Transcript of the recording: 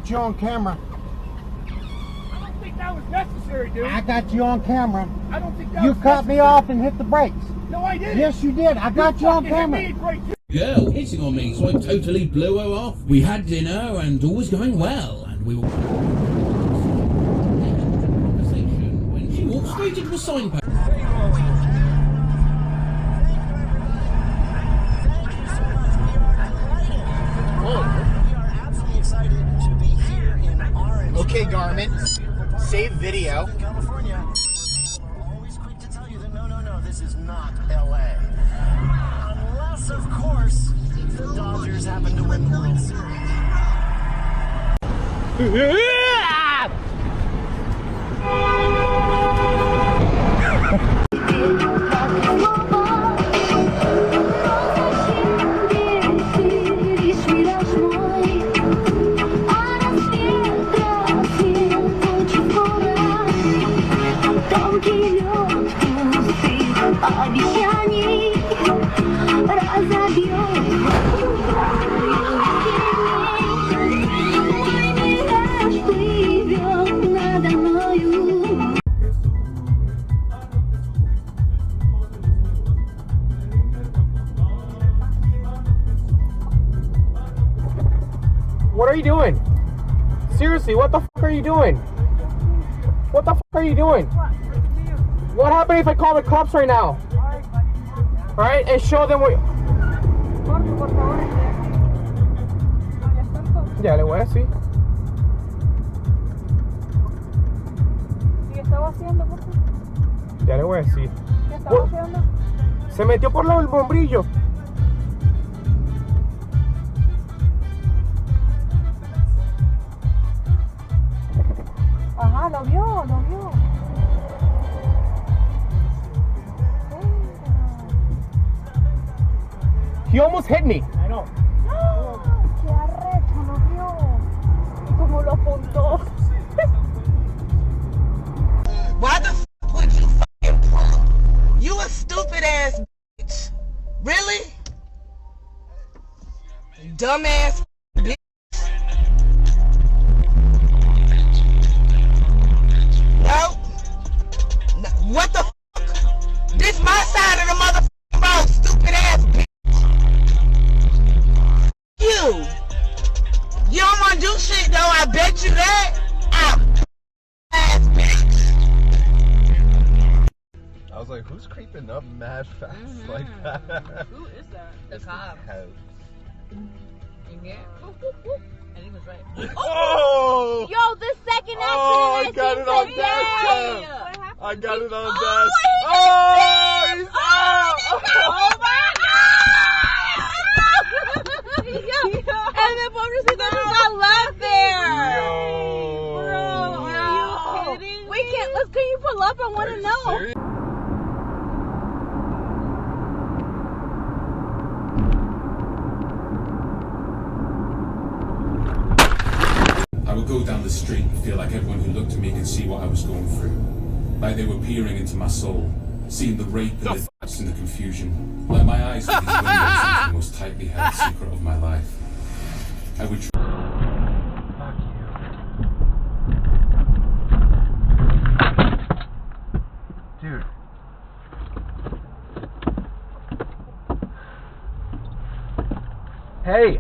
got you on camera. I don't think that was necessary, dude. I got you on camera. I don't think that You was cut me necessary. off and hit the brakes. No, I didn't. Yes, you did. I got you on camera. Girl hitting on me, so I totally blew her off. We had dinner and all was going well, and we were conversation when she walked straight into a signpost. Okay, Garmin. Save video. California. We're always quick to tell you that no, this is not LA. Unless, of course, the Dodgers happen to win the World Series. What are you doing? Seriously, what the fuck are you doing? What the fuck are you doing? What happened if I call the cops right now? Alright, and show them what... Ya le voy a decir. Ya le voy a decir. Se metió por el bombrillo. Ajá, lo vio. He almost hit me. I know. ¡Qué arrecho, lo vio! Y como lo apuntó. Why the f would you fucking pull? You a stupid ass bitch. Really? Dumbass bitch. No. What the fuck? This my side of the motherfucking road, stupid ass bitch. You don't want to do shit though, I bet you that. Ass bitch. I was like, who's creeping up mad fast like that? Who is that? The cop. Yeah. And he was right. Oh! Yo, the second accident I got it on Dashcam. I got it on Dash. Oh, he's out! Oh my god! And the pobrecito just got left there. Yo. Bro, are you kidding? We can't. Can you pull up? I want to know. Serious? I would go down the street and feel like everyone who looked at me could see what I was going through. Like they were peering into my soul, seeing the rape and the thoughts and the confusion. Like my eyes were these windows into the most tightly held secret of my life. I would try. Dude. Hey!